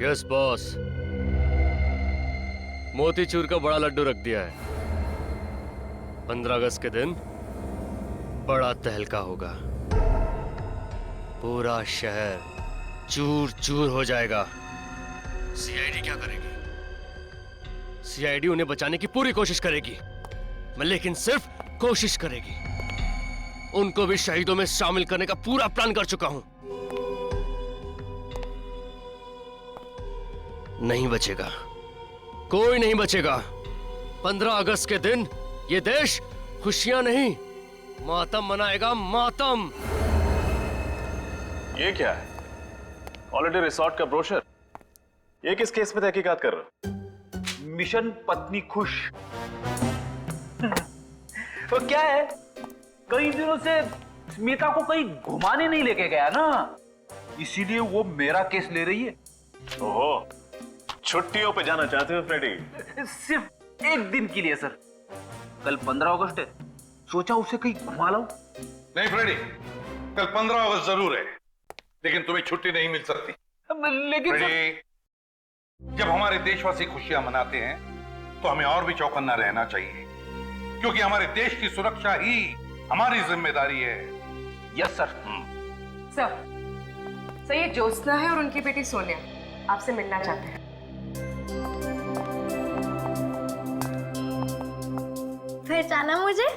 Yes boss, motichoor का बड़ा लड्डू रख दिया है। 15 अगस्त के दिन बड़ा तहलका होगा, पूरा शहर चूर चूर हो जाएगा। सीआईडी क्या करेगी? सीआईडी उन्हें बचाने की पूरी कोशिश करेगी, लेकिन सिर्फ कोशिश करेगी। उनको भी शहीदों में शामिल करने का पूरा प्लान कर चुका हूं। नहीं बचेगा, कोई नहीं बचेगा। 15 अगस्त के दिन ये देश खुशियां नहीं, मातम मनाएगा, मातम। ये क्या है? हॉलिडे रिसोर्ट का ब्रोशर। ये किस केस में तहकीकात कर रहे हो? मिशन पत्नी खुश। तो क्या है, कई दिनों से स्मिता को कहीं घुमाने नहीं लेके गया ना, इसीलिए वो मेरा केस ले रही है। ओहो, छुट्टियों पे जाना चाहते हो फ्रेडी? सिर्फ एक दिन के लिए सर। कल 15 अगस्त है, सोचा उसे कहीं घुमा लाऊं। नहीं फ्रेडी, कल 15 अगस्त जरूर है, लेकिन तुम्हें छुट्टी नहीं मिल सकती। लेकिन फ्रेडी, जब हमारे देशवासी खुशियां मनाते हैं तो हमें और भी चौकन्ना रहना चाहिए, क्योंकि हमारे देश की सुरक्षा ही हमारी जिम्मेदारी है। Yes sir. सर ये ज्योत्सना है और उनकी बेटी सोनिया आपसे मिलना चाहते हैं। पहचाना मुझे?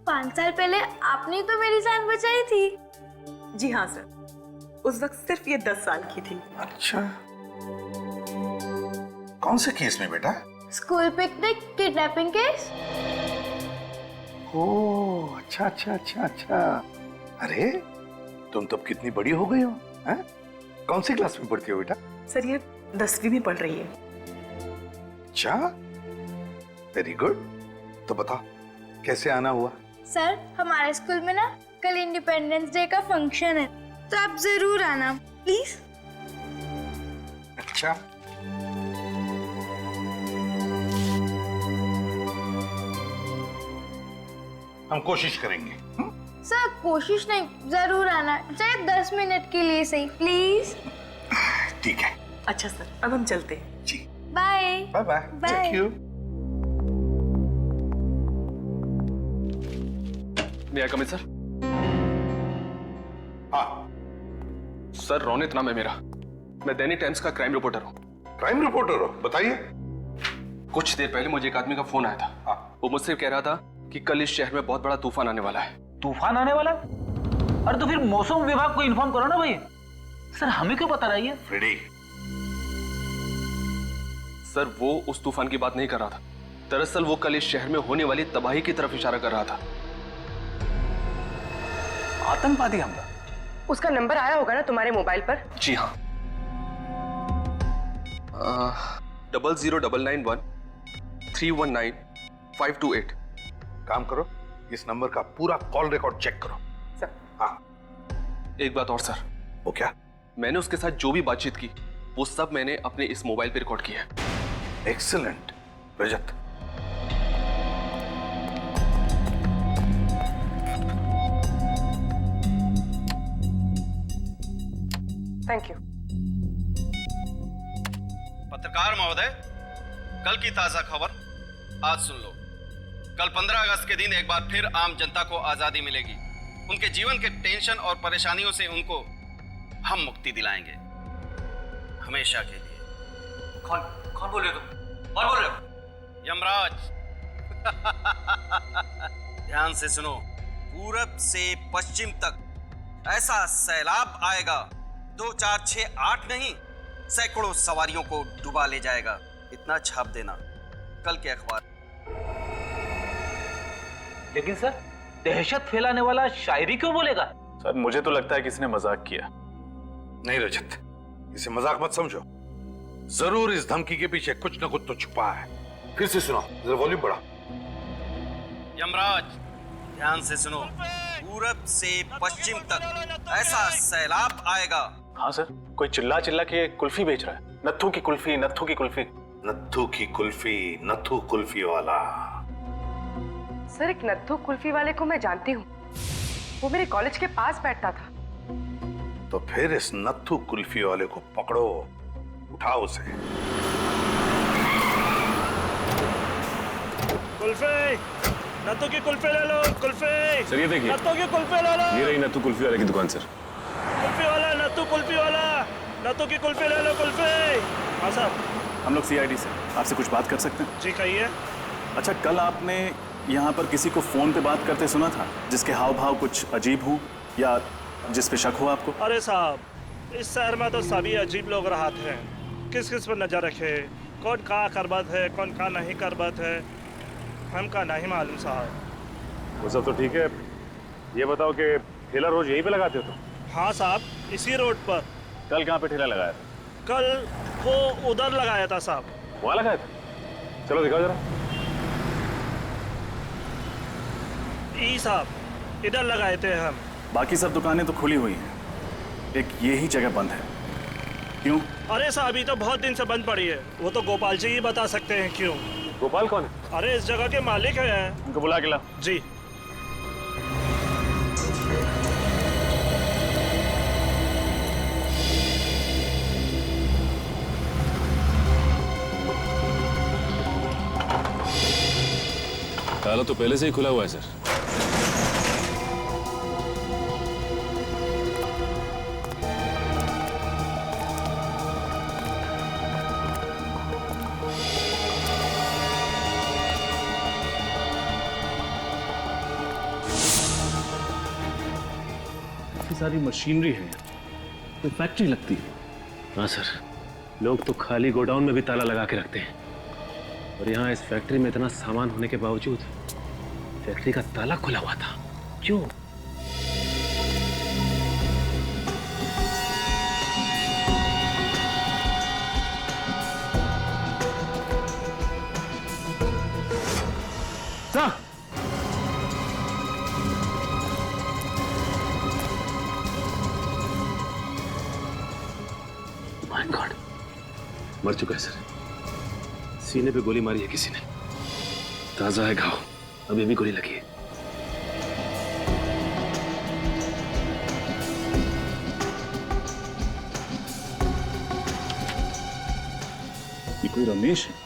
पांच साल पहले आपने तो मेरी जान बचाई थी। जी हाँ सर, उस वक्त सिर्फ ये 10 साल की थी। अच्छा, कौन से केस में बेटा? School picnic kidnapping case. Oh, अच्छा अच्छा अच्छा अच्छा। अरे तुम तब कितनी बड़ी हो गई हो, हैं? कौन सी क्लास में पढ़ती हो बेटा? सर ये 10वीं में पढ़ रही है। अच्छा, वेरी गुड। तो बताओ कैसे आना हुआ? सर हमारे स्कूल में ना कल इंडिपेंडेंस डे का फंक्शन है, तो आप जरूर आना प्लीज। अच्छा, हम कोशिश करेंगे। सर कोशिश नहीं, जरूर आना, चाहे 10 मिनट के लिए सही, प्लीज। ठीक है। अच्छा सर, अब हम चलते हैं। जी, bye bye bye. Bye. Thank you. May I come in sir? हाँ, सर रोनित नाम है मेरा, मैं दैनिक टाइम्स का क्राइम रिपोर्टर हूँ। क्राइम रिपोर्टर हो? बताइए। कुछ देर पहले मुझे एक आदमी का फोन आया था। हाँ। वो मुझसे कह रहा था कि कल इस शहर में बहुत बड़ा तूफान आने वाला है। तूफान आने वाला? अरे तो फिर मौसम विभाग को इन्फॉर्म करो ना भाई। सर हमें क्यों बता रही है? फ्रेडी, सर वो उस तूफान की बात नहीं कर रहा था, दरअसल वो कल इस शहर में होने वाली तबाही की तरफ इशारा कर रहा था। आतंकवादी हमला? उसका नंबर आया होगा ना तुम्हारे मोबाइल पर? जी हाँ, 00991319 528। काम करो, इस नंबर का पूरा कॉल रिकॉर्ड चेक करो। सर। हाँ। एक बात और सर, वो क्या? मैंने उसके साथ जो भी बातचीत की वो सब मैंने अपने इस मोबाइल पे रिकॉर्ड किया है। Excellent Rajat. Thank you. पत्रकार महोदय, कल की ताजा खबर आज सुन लो। कल 15 अगस्त के दिन एक बार फिर आम जनता को आजादी मिलेगी। उनके जीवन के टेंशन और परेशानियों से उनको हम मुक्ति दिलाएंगे, हमेशा के लिए। कौन बोल रहे हो तुम? कौन बोल रहे हो? यमराज। ध्यान से सुनो, पूरब से पश्चिम तक ऐसा सैलाब आएगा, 2 4 6 8 नहीं, सैकड़ों सवारियों को डुबा ले जाएगा। इतना छाप देना कल के अखबार। लेकिन सर दहशत फैलाने वाला शायरी क्यों बोलेगा? सर मुझे तो लगता है किसी ने मजाक किया। नहीं रजत, इसे मजाक मत समझो, जरूर इस धमकी के पीछे कुछ न कुछ तो छुपा है। फिर से सुनो, जरा वॉल्यूम बढ़ा। यमराज, ध्यान से सुनो, पूरब से पश्चिम तक ऐसा सैलाब आएगा। हाँ सर, कोई चिल्ला चिल्ला के कुल्फी बेच रहा है। नत्थू की कुल्फी, नत्थू की कुल्फी। नत्थू की कुल्फी, नत्थू कुल्फी वाला। सर, एक नत्थू कुल्फी वाले को मैं जानती हूँ, वो मेरे कॉलेज के पास बैठता था। तो फिर इस नत्थू कुल्फी वाले को पकड़ो, उठाओ उसे। कुल्फी, नत्थू की कुल्फी ले लो। कुल्फी सर ये देखिए, नत्थू की कुल्फी ले लो। ये रही नत्थू कुल्फी वाले की दुकान सर। कुल्फी वाला, नत्थू कुल्फी वाला, नत्थू की कुल्फी ले लो। कुल्फी। हाँ साहब। हम लोग सीआईडी से आपसे कुछ बात कर सकते हैं? जी कहिए। अच्छा, कल आपने यहाँ पर किसी को फोन पे बात करते सुना था जिसके हाव भाव कुछ अजीब हो या जिस पे शक हो आपको? अरे साहब, इस शहर में तो सभी अजीब लोग रहते हैं, किस किस पर नजर रखे, कौन कहाँ करबत है, कौन कहाँ नहीं करबत है, हमका नहीं मालूम साहब। वो सब तो ठीक है, ये बताओ कि ठेला रोज यहीं पे लगाते हो तुम? हाँ साहब, इसी रोड पर। कल कहाँ पे ठेला लगाया था? कल वो उधर लगाया था साहब। वहाँ लगाया था? चलो दिखाओ जरा। ई साहब, इधर लगाए थे हम। बाकी सब दुकानें तो खुली हुई हैं, एक ये ही जगह बंद है, क्यों? अरे साहब, ये तो बहुत दिन से बंद पड़ी है, वो तो गोपाल जी ही बता सकते हैं क्यों। गोपाल कौन है? अरे इस जगह के मालिक हैं। उनको बुला के ला। जी। ताला तो पहले से ही खुला हुआ है सर। सारी मशीनरी है, तो फैक्ट्री लगती है। हाँ सर, लोग तो खाली गोडाउन में भी ताला लगा के रखते हैं, और यहाँ इस फैक्ट्री में इतना सामान होने के बावजूद फैक्ट्री का ताला खुला हुआ था। क्यों? माय गॉड, मर चुका है सर। सीने पे गोली मारी है किसी ने, ताजा है घाव, अभी भी गोली लगी है। ये कोई रमेश है?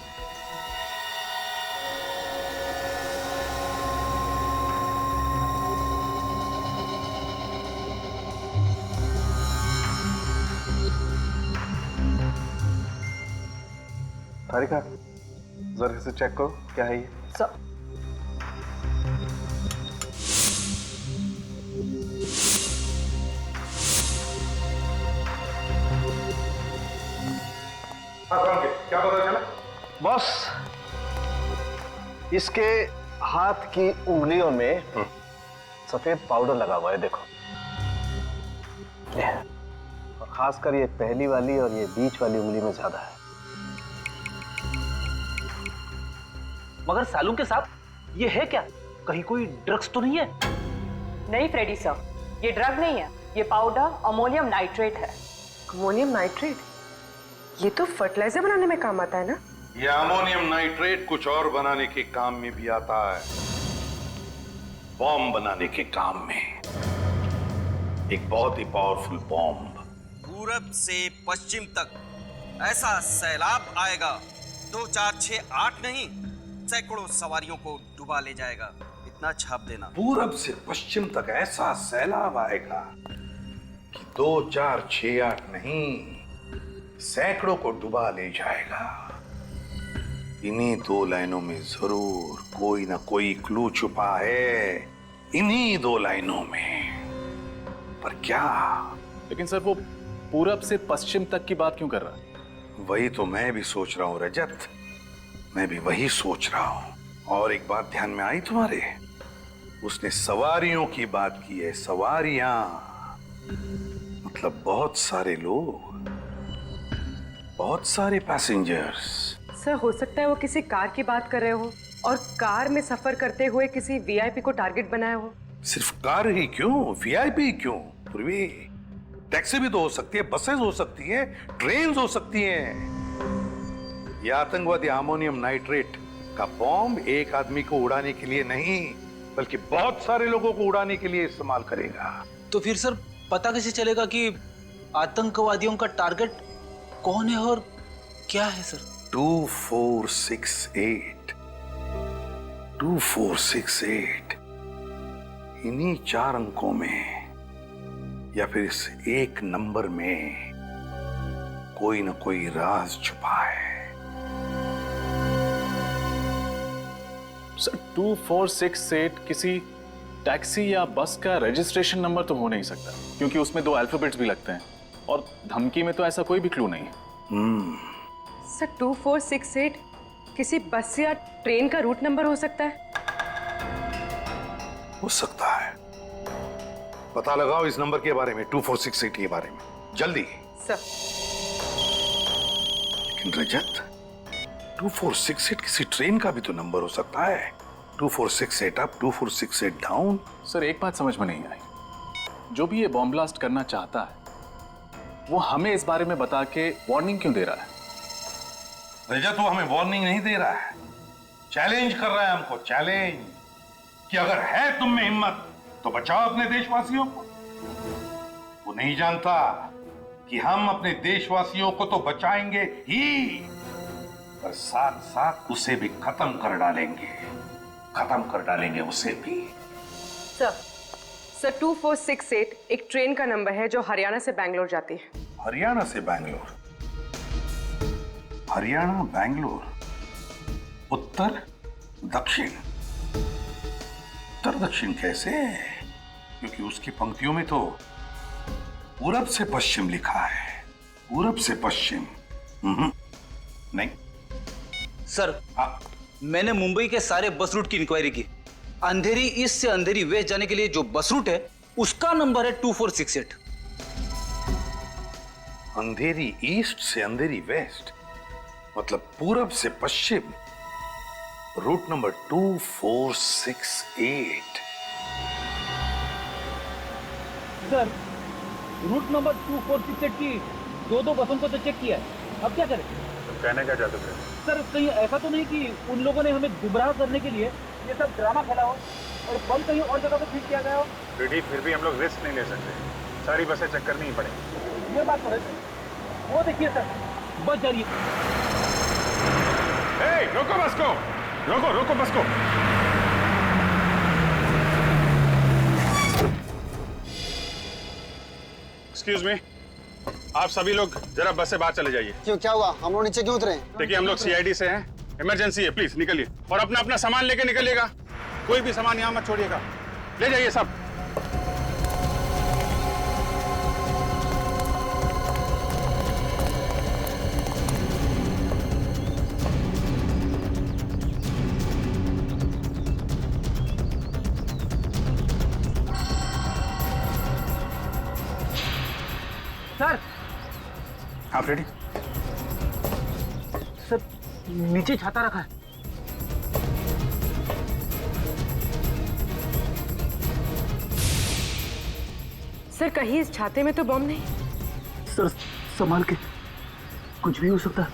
तारिका, जरा इसे चेक करो, क्या है ये? सर, क्या पता चला? बॉस, इसके हाथ की उंगलियों में सफेद पाउडर लगा हुआ है, देखो। और खासकर ये पहली वाली और ये बीच वाली उंगली में ज्यादा है। मगर सालू के साथ ये है क्या? कहीं कोई ड्रग्स तो नहीं है? नहीं फ्रेडी सर, ये ड्रग नहीं है, ये पाउडर अमोनियम नाइट्रेट है। Ammonium nitrate? ये तो फर्टिलाइजर बनाने में काम आता है ना? ये अमोनियम नाइट्रेट कुछ और बनाने के काम में भी आता है, बॉम्ब बनाने के काम में। एक बहुत ही पावरफुल बॉम्ब। पूरब से पश्चिम तक ऐसा सैलाब आएगा, 2 4 6 8 नहीं, सैकड़ों सवारियों को डुबा ले जाएगा। इतना छाप देना। पूरब से पश्चिम तक ऐसा सैलाब आएगा कि 2 4 6 8 नहीं, सैकड़ों को डुबा ले जाएगा। इन्हीं 2 लाइनों में जरूर कोई ना कोई क्लू छुपा है, इन्हीं 2 लाइनों में। पर क्या? लेकिन सर, वो पूरब से पश्चिम तक की बात क्यों कर रहा है? वही तो मैं भी सोच रहा हूं रजत, मैं भी वही सोच रहा हूं। और एक बात ध्यान में आई तुम्हारे? उसने सवारियों की बात की है, सवारियां, मतलब बहुत सारे लोग, बहुत सारे पैसेंजर्स। सर, हो सकता है वो किसी कार की बात कर रहे हो और कार में सफर करते हुए किसी वीआईपी को टारगेट बनाया हो। सिर्फ कार ही क्यों, वीआईपी क्यों? पूर्वी, टैक्सी भी तो हो सकती है, बसेस हो सकती है, ट्रेन हो सकती हैं। ये आतंकवादी अमोनियम नाइट्रेट का बॉम्ब एक आदमी को उड़ाने के लिए नहीं, बल्कि बहुत सारे लोगों को उड़ाने के लिए इस्तेमाल करेगा। तो फिर सर पता कैसे चलेगा कि आतंकवादियों का टारगेट कौन है और क्या है सर? 2468 2468 इन्हीं 4 अंकों में या फिर इस एक नंबर में कोई ना कोई राज छुपा है। सर 2468 किसी टैक्सी या बस का रजिस्ट्रेशन नंबर तो हो नहीं सकता, क्योंकि उसमें 2 अल्फाबेट्स भी लगते हैं और धमकी में तो ऐसा कोई भी क्लू नहीं है। सर 2468 किसी बस या ट्रेन का रूट नंबर हो सकता है? हो सकता है। पता लगाओ इस नंबर के बारे में, 2468 के बारे में, जल्दी। सर लेकिन रजत, 2468 किसी ट्रेन का भी तो नंबर हो सकता है। 2468 अप, 2468 डाउन। सर एक बात समझ में नहीं आई, जो भी ये बॉम्ब ब्लास्ट करना चाहता है वो हमें इस बारे में बता के वार्निंग क्यों दे रहा है? रजत वो हमें वार्निंग नहीं दे रहा है, चैलेंज कर रहा है हमको, चैलेंज कि अगर है तुम में हिम्मत तो बचाओ अपने देशवासियों को। वो नहीं जानता कि हम अपने देशवासियों को तो बचाएंगे ही, पर साथ साथ उसे भी खत्म कर डालेंगे उसे भी। सर 2468 एक ट्रेन का नंबर है जो हरियाणा से बैंगलोर जाती है। हरियाणा से बैंगलोर? हरियाणा बैंगलोर, उत्तर दक्षिण। उत्तर दक्षिण कैसे? क्योंकि उसकी पंक्तियों में तो पूरब से पश्चिम लिखा है। पूरब से पश्चिम नहीं सर। मैंने मुंबई के सारे बस रूट की इंक्वायरी की। अंधेरी ईस्ट से अंधेरी वेस्ट जाने के लिए जो बस रूट है उसका नंबर है 2468। अंधेरी ईस्ट से अंधेरी वेस्ट मतलब पूरब से पश्चिम, route number 2468। Sir route number 2468 की 2 बसों को तो चेक किया है, अब क्या करें? कहने क्या चाहते थे? सर कहीं ऐसा तो नहीं कि उन लोगों ने हमें गुमराह करने के लिए ये सब ड्रामा खेला हो और बल कहीं और जगह पे फिट किया गया हो? फिर भी हम लोग रिस्क नहीं ले सकते, सारी बसें चेक करनी ही पड़ेगी। ये बात करें वो देखिए सर, बस जा रही है। रोको बस को, रोको बस को। एक्सक्यूज मी, आप सभी लोग जरा बस से बाहर चले जाइए। क्यों, क्या हुआ? हम लोग नीचे क्यों उतरे? देखिए हम लोग सीआईडी से हैं, इमरजेंसी है, प्लीज निकलिए और अपना अपना सामान लेके निकलिएगा। कोई भी सामान यहाँ मत छोड़िएगा, ले जाइए सब। सर आप रेडी? सर नीचे छाता रखा है। सर कहीं इस छाते में तो बॉम्ब नहीं? सर संभाल के, कुछ भी हो सकता है।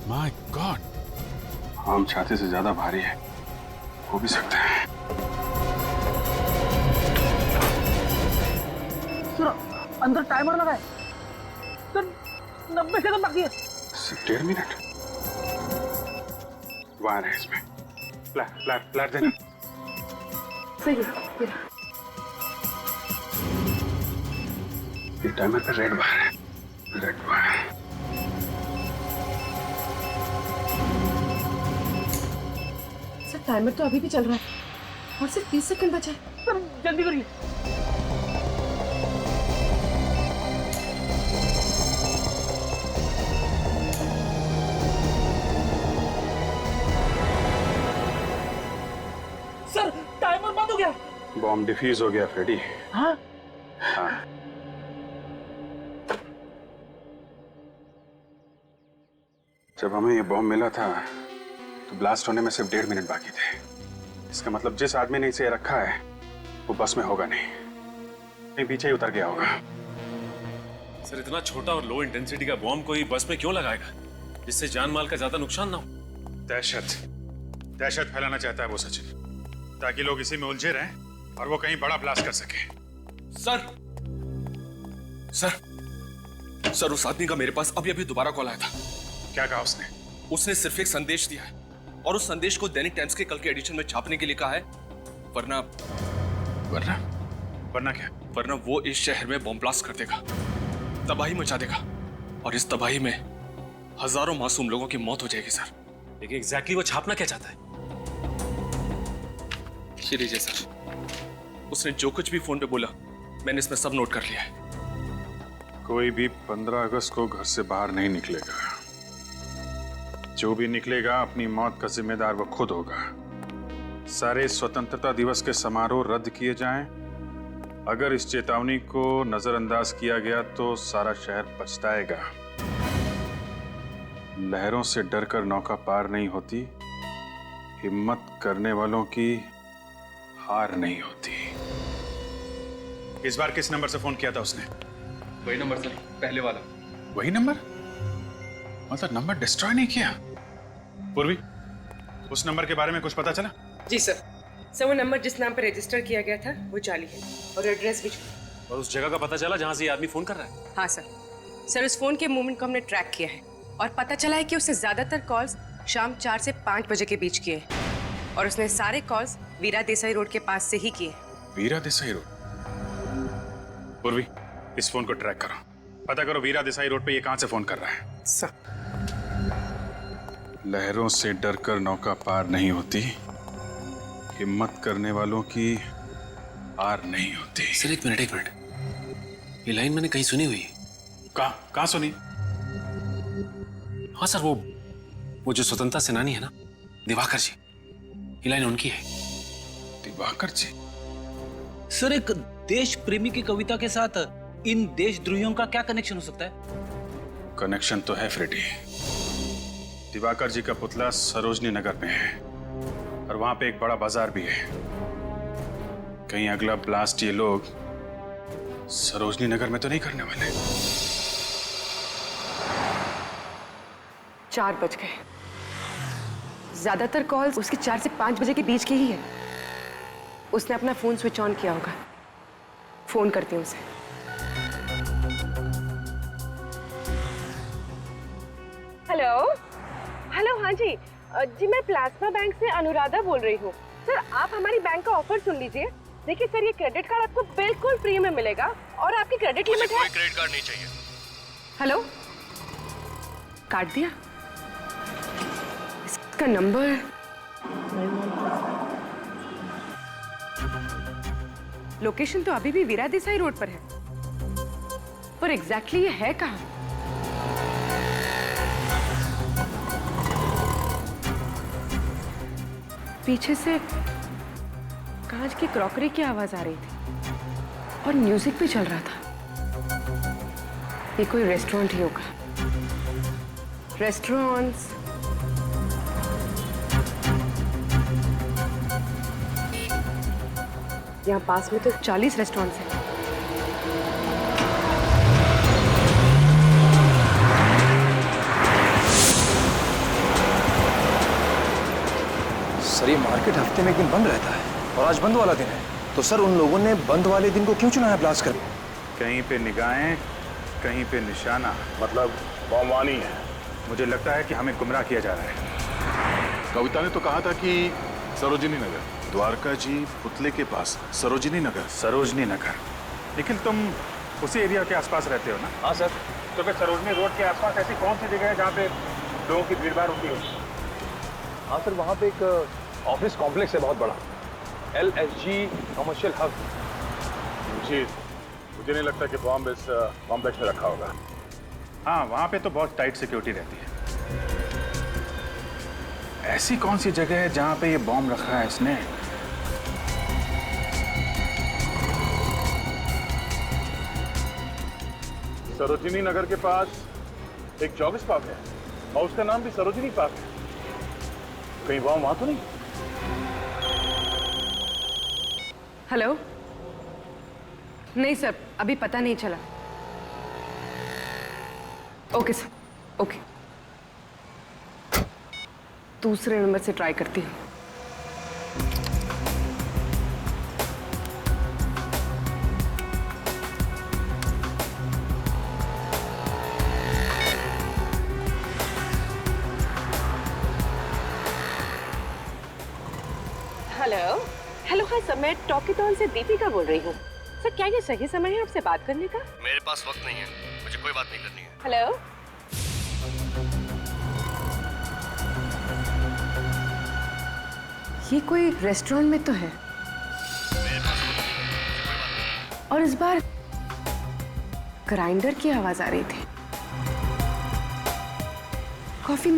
माय गॉड, आम छाते से ज्यादा भारी है, हो भी सकता है। सर अंदर टाइमर लगा है सर, 90 सेकंड बाकी है। 1.5 मिनट वायर है इसमें, फ्लैट देना। सही है। ये टाइमर पे रेड वायर है, रेड वायर। सर टाइमर तो अभी भी चल रहा है और सिर्फ 30 सेकंड बचा है। सर जल्दी करिए। सर टाइमर बंद हो गया। बॉम्ब डिफ्यूज हो गया फ्रेडी। हाँ? हाँ। जब हमें ये बॉम्ब मिला था तो ब्लास्ट होने में सिर्फ 1.5 मिनट बाकी थे। इसका मतलब जिस आदमी ने इसे रखा है वो बस में होगा नहीं, पीछे ही उतर गया होगा। सर इतना छोटा और लो इंटेंसिटी का बॉम्ब कोई बस में क्यों लगाएगा जिससे जान माल का ज्यादा नुकसान ना हो? दहशत फैलाना चाहता है वो सचिन, ताकि लोग इसी में उलझे रहें और वो कहीं बड़ा ब्लास्ट कर सके। सर सर सर, उस आदमी का मेरे पास अभी अभी दोबारा कॉल आया था। क्या कहा उसने? उसने सिर्फ एक संदेश दिया है और उस संदेश को दैनिक टाइम्स के कल के एडिशन में छापने के लिए कहा है, वरना वरना वरना क्या? वरना वो इस शहर में बॉम्ब ब्लास्ट कर देगा, तबाही मचा देगा, और इस तबाही में हजारों मासूम लोगों की मौत हो जाएगी सर। लेकिन एग्जैक्टली वो छापना क्या चाहता है? ये लीजिए सर, उसने जो कुछ भी फोन पे बोला मैंने इसमें सब नोट कर लिया है। कोई भी 15 अगस्त को घर से बाहर नहीं निकलेगा। जो भी निकलेगा अपनी मौत का जिम्मेदार वो खुद होगा। सारे स्वतंत्रता दिवस के समारोह रद्द किए जाएं। अगर इस चेतावनी को नजरअंदाज किया गया तो सारा शहर पछताएगा। लहरों से डरकर नौका पार नहीं होती, हिम्मत करने वालों की हार नहीं होती। इस बार किस नंबर से फोन किया था उसने? वही नंबर सर, पहले वाला। वही नंबर? मतलब नंबर डिस्ट्रॉय नहीं किया? पूर्वी, उस नंबर के बारे में कुछ पता चला? जी सर, वो नंबर जिस नाम पर रजिस्टर किया गया था वो जाली है और एड्रेस भी। और उस जगह का पता चला जहां से ये आदमी फोन कर रहा है? हाँ सर, उस फोन के मूवमेंट को हमने ट्रैक किया है और पता चला है कि उसने ज्यादातर कॉल्स शाम 4 से 5 बजे के बीच किए और उसने सारे कॉल्स वीरा देसाई रोड के पास से ही किए। वीरा देसाई रोड? पूर्वी, इस फोन को ट्रैक करो, पता करो वीरा देसाई रोड पे ये कहां से फोन कर रहा है। सर, लहरों से डरकर नौका पार नहीं होती, हिम्मत करने वालों की हार नहीं होती। सर एक मिनट, ये लाइन मैंने कहीं सुनी हुई है। कहां सुनी? हाँ सर, वो जो स्वतंत्रता सेनानी है ना, दिवाकर जी, ये लाइन उनकी है। दिवाकर जी? सर, एक देश प्रेमी की कविता के साथ इन देशद्रोहियों का क्या कनेक्शन हो सकता है? कनेक्शन तो है फ्रेडी। दिवाकर जी का पुतला सरोजनी नगर में है और वहां पे एक बड़ा बाजार भी है। कहीं अगला ब्लास्ट ये लोग सरोजनी नगर में तो नहीं करने वाले? 4 बज गए। ज्यादातर कॉल्स उसके 4 से 5 बजे के बीच की ही है। उसने अपना फोन स्विच ऑन किया होगा। फोन करती हूँ उसे। हेलो, हाँ जी, मैं प्लाज्मा बैंक से अनुराधा बोल रही हूँ। सर, आप हमारी बैंक का ऑफर सुन लीजिए। देखिए सर, ये क्रेडिट कार्ड आपको बिल्कुल फ्री में मिलेगा और आपकी क्रेडिट लिमिट है। कोई क्रेडिट कार्ड नहीं चाहिए। हेलो, काट दिया? इसका नंबर लोकेशन तो अभी भी वीरा देसाई रोड पर है, पर एग्जैक्टली ये है कहाँ? पीछे से कांच की क्रॉकरी की आवाज आ रही थी और म्यूजिक भी चल रहा था। ये कोई रेस्टोरेंट ही होगा। रेस्टोरेंट्स, यहाँ पास में तो 40 रेस्टोरेंट्स हैं। सर, ये मार्केट हफ्ते में एक दिन बंद रहता है और आज बंद वाला दिन है, तो सर उन लोगों ने बंद वाले दिन को क्यों चुना है ब्लास्ट करने? कहीं पे निगाहें, कहीं पे निशाना, मतलब बमवानी है। मुझे लगता है कि हमें गुमराह किया जा रहा है। कविता ने तो कहा था कि सरोजिनी नगर, द्वारका जी पुतले के पास सरोजिनी नगर। सरोजनी नगर? लेकिन तुम उसी एरिया के आसपास रहते हो ना? हाँ सर। तो फिर सरोजनी रोड के आसपास ऐसी कौन सी जगह है जहाँ पे लोगों की भीड़ भाड़ होती हो? हाँ सर, वहाँ पे एक ऑफिस कॉम्प्लेक्स है बहुत बड़ा, LSG कमर्शियल हब। मुझे नहीं लगता कि बॉम्ब इस कॉम्प्लेक्स में रखा होगा। हाँ, वहाँ पे तो बहुत टाइट सिक्योरिटी रहती है। ऐसी कौन सी जगह है जहाँ पे ये बॉम्ब रखा है इसने? सरोजिनी नगर के पास एक जॉगिस पार्क है और उसका नाम भी सरोजिनी पार्क है। कहीं बॉम्ब वहां तो नहीं? हेलो, नहीं सर, अभी पता नहीं चला। Okay sir, okay. दूसरे नंबर से ट्राई करती हूँ। हेलो हेलो, हाँ सर, मैं टॉकीटॉन से दीपिका बोल रही हूँ। सर, क्या ये सही समय है आपसे बात करने का? मेरे पास वक्त नहीं है, मुझे कोई बात नहीं करनी है। हेलो, ये कोई रेस्टोरेंट में तो है, और इस बार ग्राइंडर की आवाज आ रही थी। कॉफी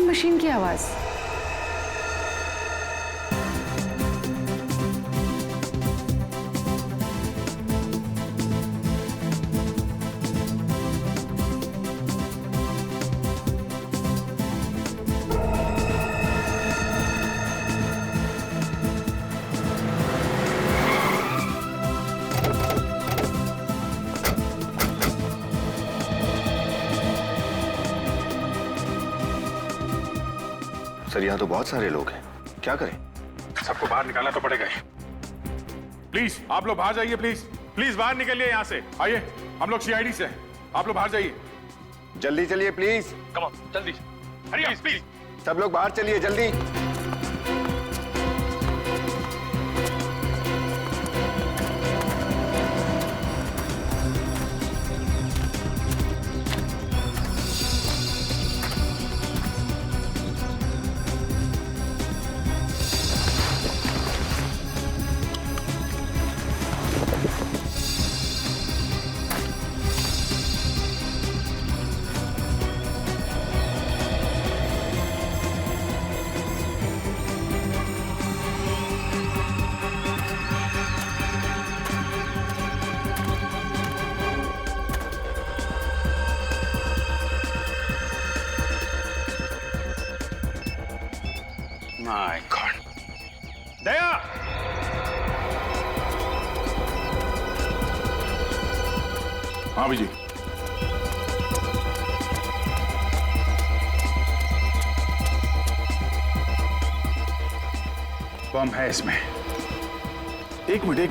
मशीन की आवाज। सर यहाँ तो बहुत सारे लोग हैं, क्या करें? सबको बाहर निकालना तो पड़ेगा ही। प्लीज आप लोग बाहर जाइए, प्लीज प्लीज बाहर निकलिए यहाँ से। आइए, हम लोग सीआईडी से हैं, आप लोग बाहर जाइए। जल्दी चलिए प्लीज। कम ऑन, जल्दी हरिया प्लीज। सब लोग बाहर चलिए जल्दी। My God. दया! हाँ विजय। बम है इसमें। एक मिनट।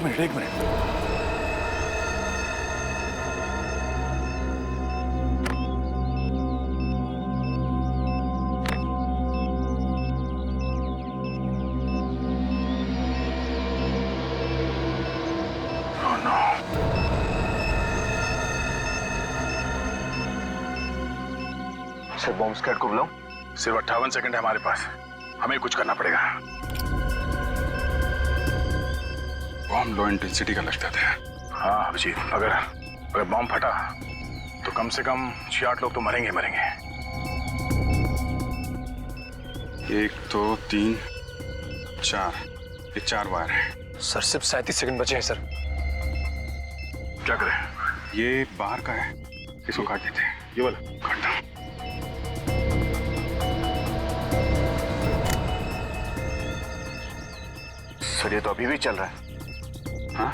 सर बॉम्ब स्क्वाड को बुलाऊं? सिर्फ 58 सेकंड है हमारे पास, हमें कुछ करना पड़ेगा। बॉम्ब लो इंटेंसिटी का लगता था। हाँ अभिजीत, अगर बॉम्ब फटा तो कम से कम 6-8 लोग तो मरेंगे। 1 2 3 4, ये 4 वार है। सर सिर्फ 37 सेकंड बचे हैं सर। क्या करें? ये बाहर का है, इसको काट देते हैं। ये वाला काट दो। सर ये तो अभी भी चल रहा है। हाँ?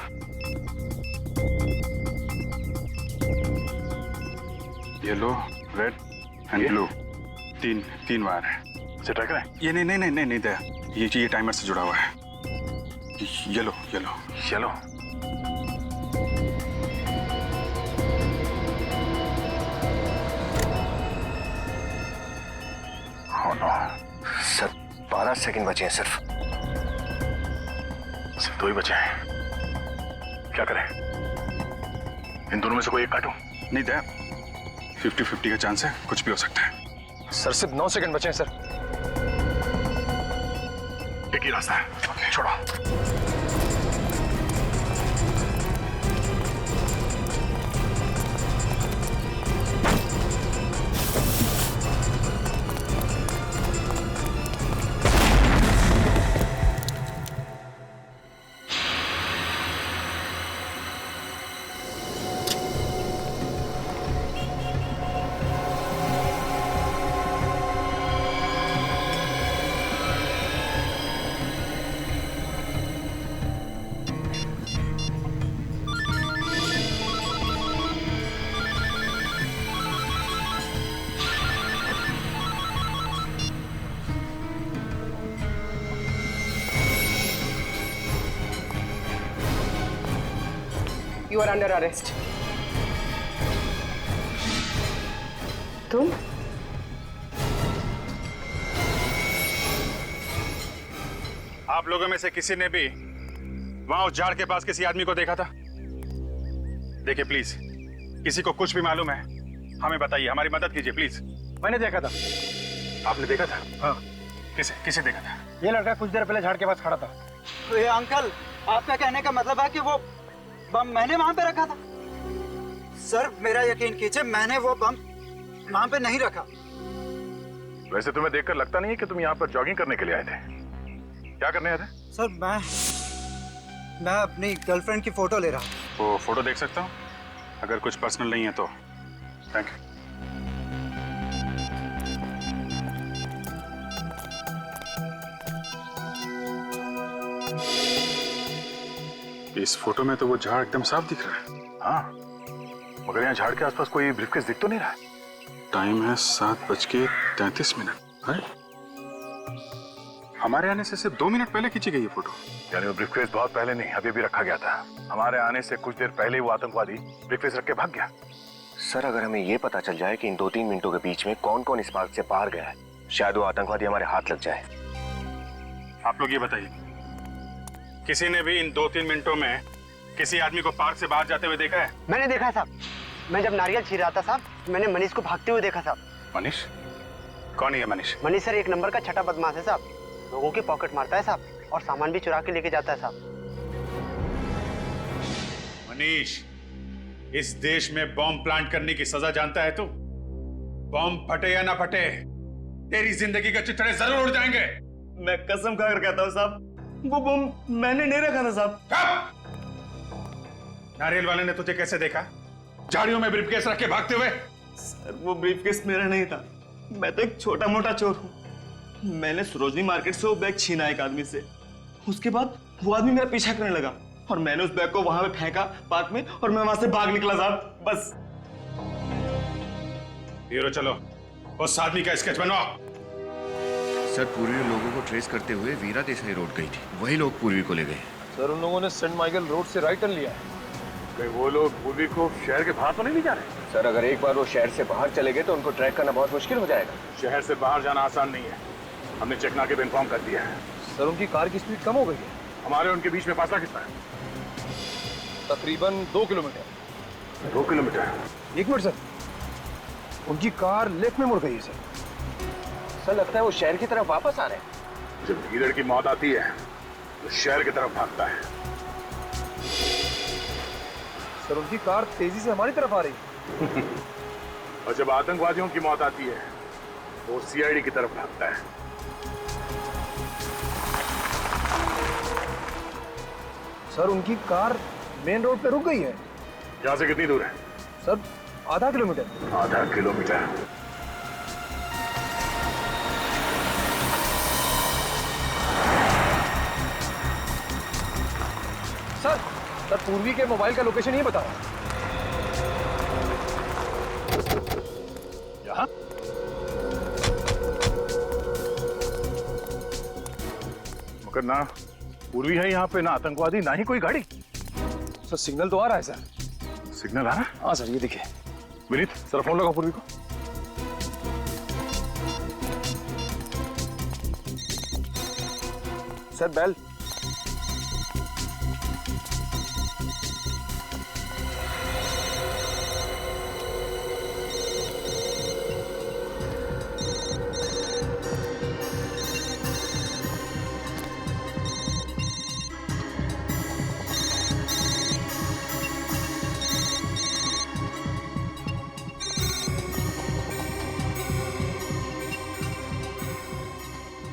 येलो, रेड एंड ब्लू, तीन वायर है। इसे ट्राई करें? ये नहीं दया, ये टाइमर से जुड़ा हुआ है। Yellow. Oh no. Sir 12 second बचे हैं सिर्फ 2 ही बचे हैं। क्या करें? इन दोनों में से कोई एक काटूं? नहीं दया, 50-50 का चांस है, कुछ भी हो सकता है। सर सिर्फ 9 सेकंड बचे हैं सर। एक ही रास्ता है, छोड़ो। You are under arrest. तुम? आप लोगों में से किसी ने भी वहां उस झाड़ के पास किसी आदमी को देखा था? देखिए प्लीज, किसी को कुछ भी मालूम है हमें बताइए, हमारी मदद कीजिए प्लीज। मैंने देखा था। आपने देखा था? हाँ। किसे देखा था? ये लड़का कुछ देर पहले झाड़ के पास खड़ा था। तो ये अंकल, आपका कहने का मतलब है कि वो बम मैंने वहां पे रखा था? सर मेरा यकीन कीजिए, मैंने वो बम वहां पे नहीं रखा। वैसे तुम्हें देखकर लगता नहीं है कि तुम यहाँ पर जॉगिंग करने के लिए आए थे। क्या करने आए थे? सर मैं अपनी गर्लफ्रेंड की फोटो ले रहा हूँ। वो फोटो देख सकता हूँ? अगर कुछ पर्सनल नहीं है तो थैंक यू। इस फोटो में तो वो झाड़ एकदम साफ दिख रहा है। हाँ, मगर यहाँ झाड़ के आसपास कोई ब्रीफकेस दिख तो नहीं रहा है। टाइम है 7:33। हमारे आने से सिर्फ 2 मिनट पहले खींची गई ये फोटो। यानी वो ब्रीफकेस बहुत पहले नहीं, अभी रखा गया था। हमारे आने से कुछ देर पहले वो आतंकवादी ब्रीफकेस रख के भाग गया। सर अगर हमें ये पता चल जाए कि इन 2-3 मिनटों के बीच में कौन कौन इस पार्क से बाहर गया है, शायद वो आतंकवादी हमारे हाथ लग जाए। आप लोग ये बताइए, किसी ने भी इन 2-3 मिनटों में किसी आदमी को पार्क से बाहर जाते हुए देखा है? मैंने देखा है साहब। मैं जब नारियल छील रहा था साहब, मैंने मनीष को भागते हुए देखा साहब। मनीष? कौन है ये मनीष? मनीष सर 1 नंबर का छठा बदमाश है साहब। लोगों की पॉकेट मारता है साहब और सामान भी चुरा के लेके जाता है साहब। मनीष, इस देश में बॉम्ब प्लांट करने की सजा जानता है तू? बॉम्ब फटे या ना फटे, तेरी जिंदगी के चिथड़े जरूर उड़ जाएंगे। मैं कसम खाकर कहता हूँ साहब, वो बॉम्ब मैंने नहीं रखा था साहब। नारियल वाले ने तुझे कैसे देखा झाड़ियों में ब्रीफकेस रख के भागते हुए? सर वो ब्रीफकेस मेरा नहीं था, मैं तो एक छोटा मोटा चोर हूँ। मैंने सरोजनी मार्केट से वो बैग छीना एक आदमी से। उसके बाद वो आदमी मेरा पीछा करने लगा और मैंने उस बैग को वहां पे फेंका पार्क में और मैं वहां से भाग निकला साहब, बस। हीरो चलो, उस आदमी का स्केच बनवाओ। सर पूर्वी लोगों को ट्रेस करते हुए वीरा देसाई रोड गई थी, वही लोग पूर्वी को ले गए। सर उन लोगों ने सेंट माइकल रोड से राइट टर्न लिया है। कहीं वो लोग पूर्वी को शहर के बाहर तो नहीं ले जा रहे? सर अगर एक बार वो शहर से बाहर चले गए तो उनको ट्रैक करना बहुत मुश्किल हो जाएगा। शहर से बाहर जाना आसान नहीं है, हमने चेकनाके पे इन्फॉर्म कर दिया है। सर उनकी कार की स्पीड कम हो गई है। हमारे उनके बीच में फासला कितना है? तकरीबन 2 किलोमीटर। 2 किलोमीटर? 1 मिनट सर, उनकी कार लेफ्ट में मुड़ गई है सर। सर लगता है वो शहर की तरफ वापस आ रहे हैं। जब लीडर की मौत आती है तो शहर की तरफ भागता है। सर उनकी कार तेजी से हमारी तरफ आ रही है। और जब आतंकवादियों की मौत आती है वो सीआईडी की तरफ भागता है। सर उनकी कार मेन रोड पे रुक गई है। यहाँ से कितनी दूर है? सर आधा किलोमीटर। आधा किलोमीटर? सर पूर्वी के मोबाइल का लोकेशन ये बता रहा है। यहाँ? मगर ना पूर्वी है यहाँ पे, ना आतंकवादी, ना ही कोई गाड़ी। सर सिग्नल तो आ रहा है सर। सिग्नल आ रहा है? हाँ सर, ये देखिए। विनीत सर फोन लगाओ पूर्वी को। Sir bell.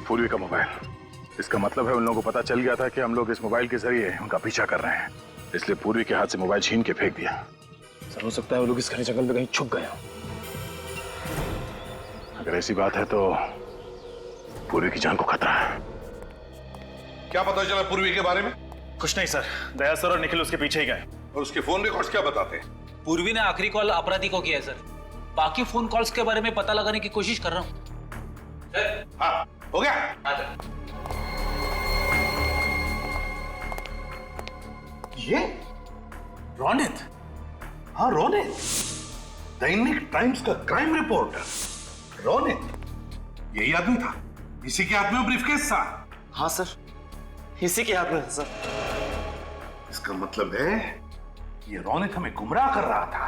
पूर्वी का मोबाइल, इसका मतलब है उन लोगों को पता चल गया था कि हम लोग इस मोबाइल के जरिए उनका पीछा कर रहे हैं, इसलिए पूर्वी के हाथ से मोबाइल छीन के फेंक दिया। सर हो सकता है वो लोग इस घने जंगल में कहीं छुप गए हों। अगर ऐसी बात है तो पूर्वी की जान को खतरा है। क्या पता चला पूर्वी के बारे में? कुछ नहीं सर, दया सर और निखिल उसके पीछे ही गए। और उसके फोन रिकॉर्ड्स क्या बताते हैं? पूर्वी ने आखिरी कॉल अपराधी को किया है सर। बाकी फोन कॉल्स के बारे में पता लगाने की कोशिश कर रहा हूँ। हाँ, हो गया? ये रोनित? हाँ रोनित, दैनिक टाइम्स का क्राइम रिपोर्टर रोनित। यही आदमी था, इसी के हाथ में ब्रीफकेस था। हाँ सर, इसी के हाथ में था सर। इसका मतलब है ये रोनित हमें गुमराह कर रहा था,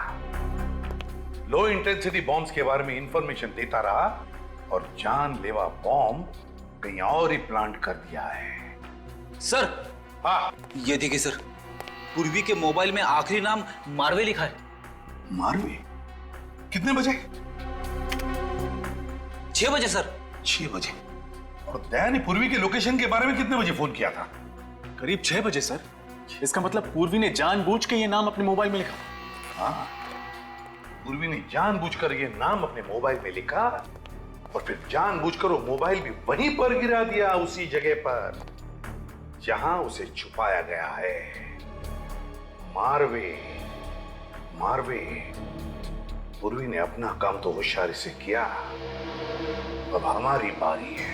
लो इंटेंसिटी बॉम्ब्स के बारे में इंफॉर्मेशन देता रहा और जानलेवा बॉम्ब कहीं और ही प्लांट कर दिया है। सर, हाँ ये देखिए सर, पूर्वी के मोबाइल में आखिरी नाम मारवे लिखा है। मारवे? कितने बजे? 6 बजे सर। 6 बजे? और दया ने पूर्वी के लोकेशन के बारे में कितने बजे फोन किया था? करीब 6 बजे सर। इसका मतलब पूर्वी ने जानबूझ के ये नाम अपने मोबाइल में लिखा। हाँ, पूर्वी ने जानबूझकर ये नाम अपने मोबाइल में लिखा और फिर जानबूझकर वो मोबाइल भी वहीं पर गिरा दिया, उसी जगह पर जहां उसे छुपाया गया है। मारवे, मारवे। पूर्वी ने अपना काम तो होशियारी से किया, अब हमारी बारी है।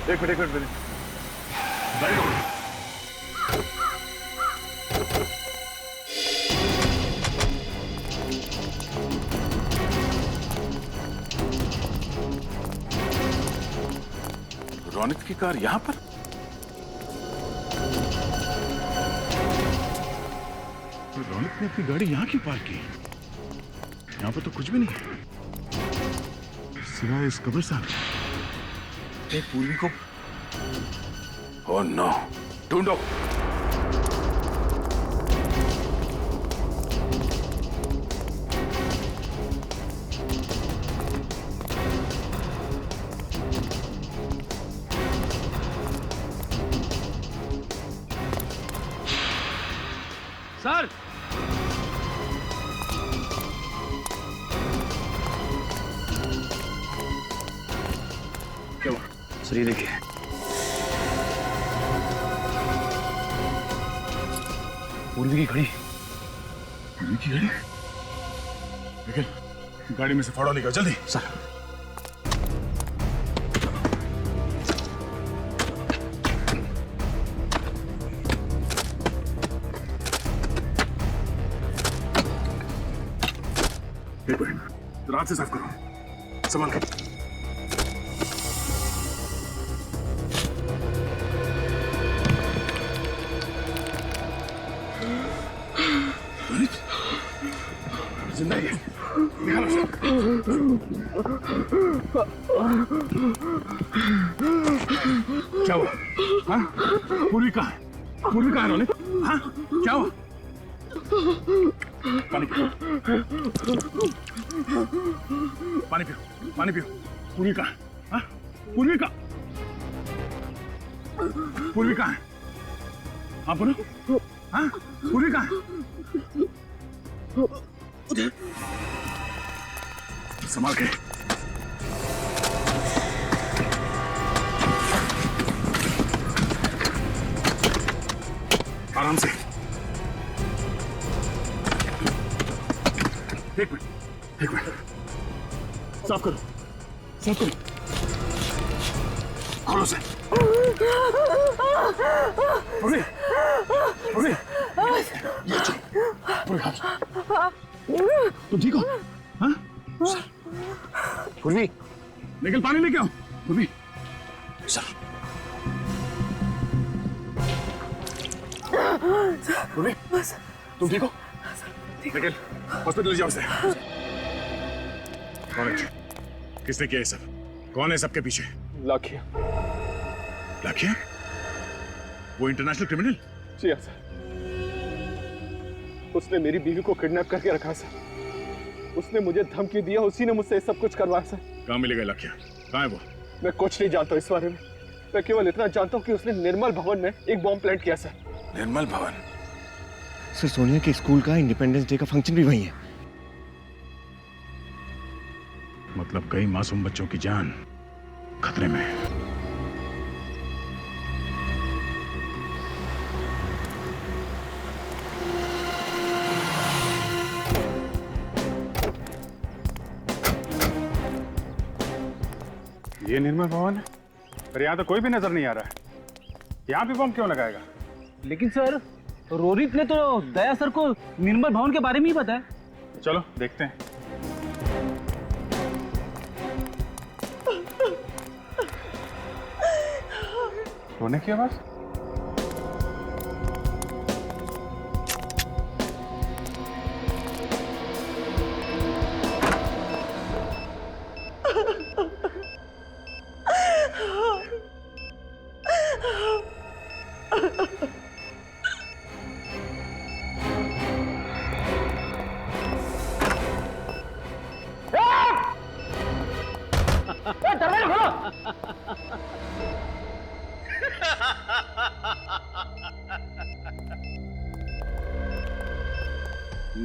एक मिनट वेरी गुड। रोनित की कार यहां पर? रोनित ने अपनी गाड़ी यहाँ क्यों पार्क की? यहाँ पर तो कुछ भी नहीं है सिवाय इस कब्रिस्तान। पूर्वी को ओह नो, ढूंढो। सर, क्या हुआ? सर ये देखिए, पूर्वी की घड़ी। पूर्वी की घड़ी? निकल, गाड़ी में से फाड़ा निकल जल्दी। सर। एक मिनट, रात से साफ करो, संभाल के। जिंदा ही है, निकालो उसे। क्या हुआ? हाँ? पूर्वी कहाँ है? पूर्वी कहाँ है रोनित? हाँ? क्या हुआ? पानी पियो, पानी पियो, पानी पियो। पूर्वी कहाँ है? हाँ? पूर्वी कहाँ? पूर्वी कहाँ है? हाँ बोलो। हाँ? पूर्वी कहाँ है? संभाल के। आराम से। एक मिनट, साफ करो, साफ करो। खोलो से। पूरी, पूरी, ये चल, पूरी हाथ। तुम ठीक हो? हाँ? पूर्वी, निकल, पानी लेके आओ। पूर्वी, सर। पूर्वी, तुम ठीक हो? निकल, हॉस्पिटल ले जाओ इसे। कौन है? किसने किया ये सब? कौन है सबके पीछे? लाखिया। लाखिया? वो इंटरनेशनल क्रिमिनल? जी हाँ सर, उसने मेरी बीवी को किडनैप करके रखा सर। उसने मुझे धमकी दिया, उसी ने मुझसे सब कुछ करवाया सर। कहाँ मिलेगा लाखिया? कहाँ है वो? मैं कुछ नहीं जानता इस बारे में। मैं केवल इतना जानता हूँ कि उसने निर्मल भवन में एक बॉम्ब प्लांट किया सर। निर्मल भवन? सर, सोनिया के स्कूल का इंडिपेंडेंस डे का फंक्शन भी वही है। मतलब कई मासूम बच्चों की जान खतरे में है। ये निर्मल भवन है, पर यहाँ तो कोई भी नजर नहीं आ रहा है। यहाँ भी बम क्यों लगाएगा? लेकिन सर, रोहित ने तो दया सर को निर्मल भवन के बारे में ही बताया। चलो देखते हैं। रोने की आवाज?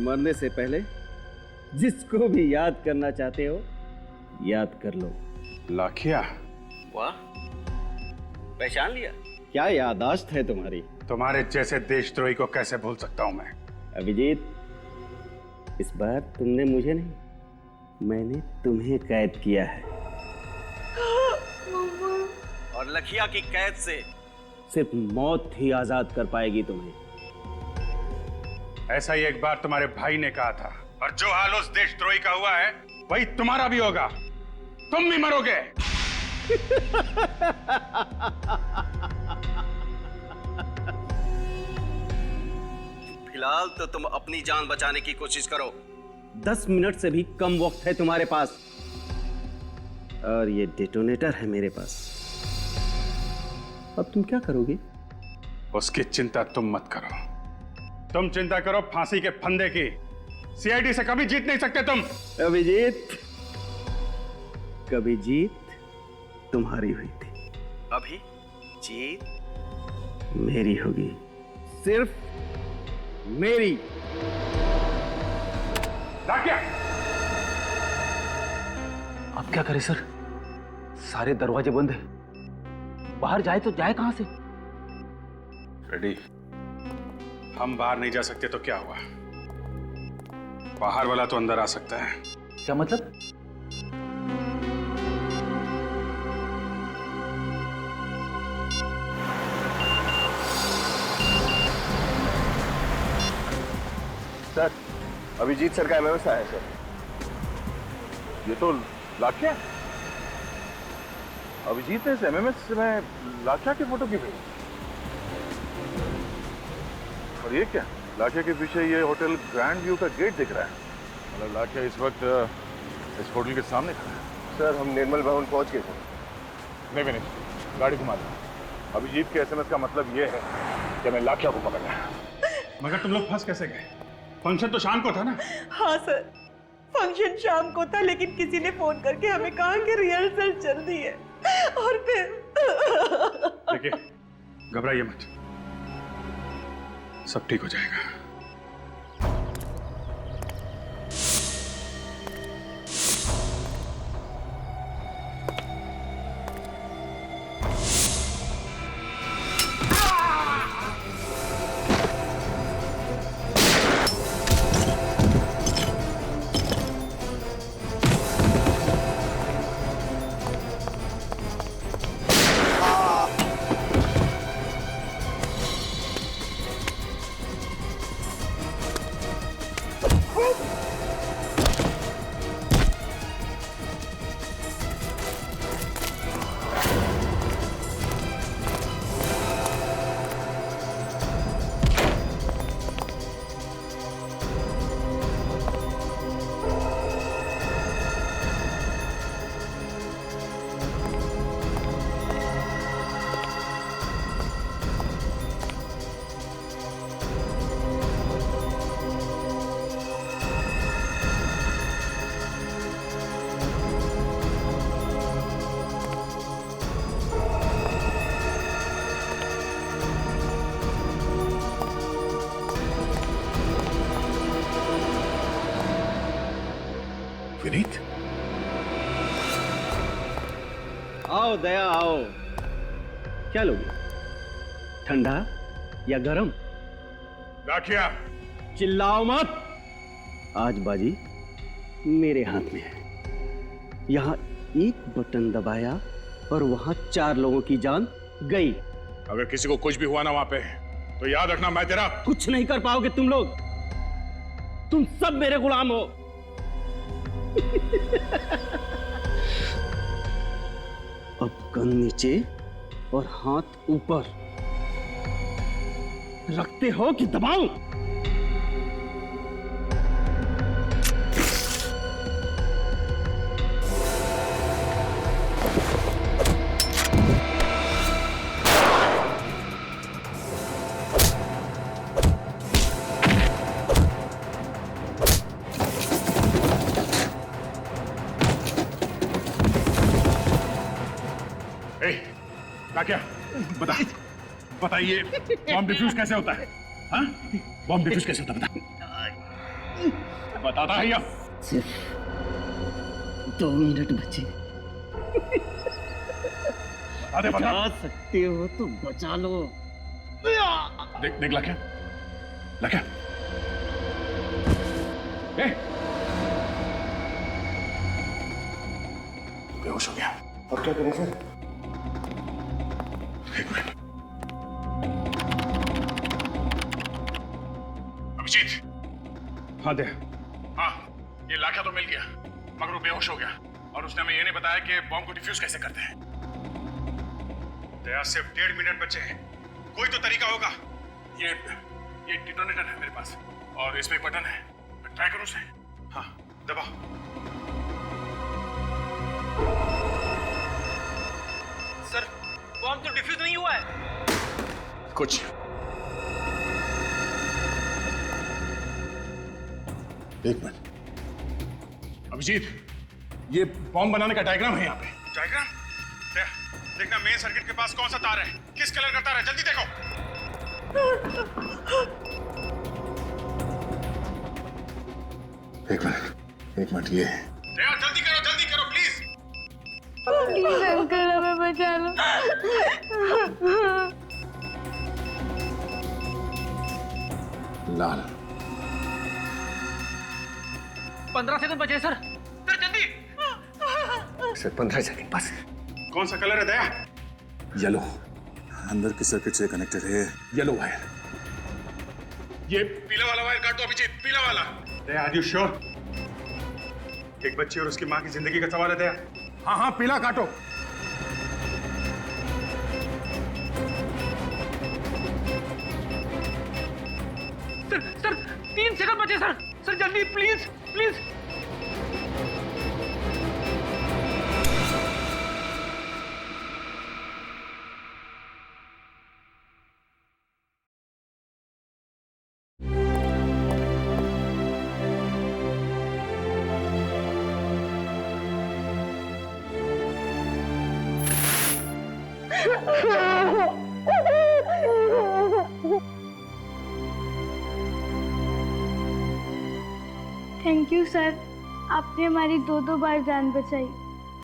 मरने से पहले जिसको भी याद करना चाहते हो याद कर लो। लाखिया, वाह, पहचान लिया? क्या याददाश्त है तुम्हारी। तुम्हारे जैसे देशद्रोही को कैसे भूल सकता हूं मैं। अभिजीत, इस बार तुमने मुझे नहीं, मैंने तुम्हें कैद किया है। और लखिया की कैद से सिर्फ मौत ही आजाद कर पाएगी तुम्हें। ऐसा ही एक बार तुम्हारे भाई ने कहा था, और जो हाल उस देशद्रोही का हुआ है वही तुम्हारा भी होगा। तुम भी मरोगे। फिलहाल तो तुम अपनी जान बचाने की कोशिश करो। 10 मिनट से भी कम वक्त है तुम्हारे पास, और ये डेटोनेटर है मेरे पास। अब तुम क्या करोगे? उसकी चिंता तुम मत करो। तुम चिंता करो फांसी के फंदे की। सीआईडी से कभी जीत नहीं सकते तुम। अभिजीत, कभी जीत तुम्हारी हुई थी, अभी जीत मेरी होगी, सिर्फ मेरी। लाखिया, अब क्या करें सर? सारे दरवाजे बंद है, बाहर जाए तो जाए कहां से? रेडी, हम बाहर नहीं जा सकते तो क्या हुआ? बाहर वाला तो अंदर आ सकता है। क्या मतलब? सर, अभिजीत सर का एमएमएस आया है सर। ये तो लाखिया। अभिजीत ने इस एमएमएस में लाखिया की फोटो क्यों भेजी? और ये क्या? लाखिया के पीछे ये होटल ग्रैंड व्यू का गेट दिख रहा है। मतलब लाखिया इस वक्त इस होटल के सामने खड़ा है। सर, हम निर्मल भवन पहुंच गए थे। नहीं विनेश, गाड़ी घुमा दो। अभिजीत के एसएमएस का मतलब ये है कि हमें लाखिया को पकड़ना है। मगर तुम लोग फंस कैसे गए? फंक्शन तो शाम को था ना? हाँ सर, फंक्शन शाम को था, लेकिन किसी ने फोन करके हमें कहा कि रिहर्सल चल रही है, और फिर देखिए, घबराइए मत, सब ठीक हो जाएगा। विनीत, आओ दया, आओ। क्या लोगे, ठंडा या गरम? लाखिया, चिल्लाओ मत। आज बाजी मेरे हाथ में है। यहां एक बटन दबाया और वहां 4 लोगों की जान गई। अगर किसी को कुछ भी हुआ ना वहां पे, तो याद रखना मैं तेरा कुछ नहीं कर पाओगे तुम लोग। तुम सब मेरे गुलाम हो। अब गन नीचे और हाथ ऊपर। रखते हो कि दबाऊं? क्या बता ये बॉम्ब डिफ्यूज कैसे होता है? हाँ? बॉम्ब डिफ्यूज कैसे होता है? बताता है या? सिर्फ 2 मिनट बचे। बचा सकते हो तो बचा लो। देख लाख्या, लाख्या, बेहोश हो गया। अब क्या करें सर? एक मिनट। अभिजीत। हाँ दे। हाँ, ये लाख्या तो मिल गया, मगर वो बेहोश हो गया और उसने हमें ये नहीं बताया कि बॉम्ब को डिफ्यूज कैसे करते हैं। दया, सिर्फ 1.5 मिनट बचे हैं, कोई तो तरीका होगा। ये डिटोनेटर है मेरे पास और इसमें एक बटन है, मैं ट्राई करूं उसे। हाँ, दबाओ। सर, बॉम्ब तो डिफ्यूज नहीं हुआ है। कुछ एक मिनट। अभिजीत, ये बॉम्ब बनाने का डायग्राम है यहाँ पे। डायग्राम? देखना मेन सर्किट के पास कौन सा तार है, किस कलर का तार है, जल्दी देखो। एक मिनट ये जल्दी करो प्लीज। प्लीज अंकल हमें बचा लो। लाल। 15 सेकंड बचे सर। सर जल्दी। सर 15 सेकंड बस। कौन सा कलर है दया? येलो। अंदर के सर्किट से कनेक्टेड है येलो वायर। ये पीला वाला वायर काट दो अभिजीत, पीला वाला। दया, आर यू श्योर? एक बच्ची और उसकी माँ की जिंदगी का सवाल है दया। हाँ, पीला काटो। सर 3 सेकंड बचे सर। सर जल्दी प्लीज। थैंक यू सर, आपने हमारी 2 बार जान बचाई।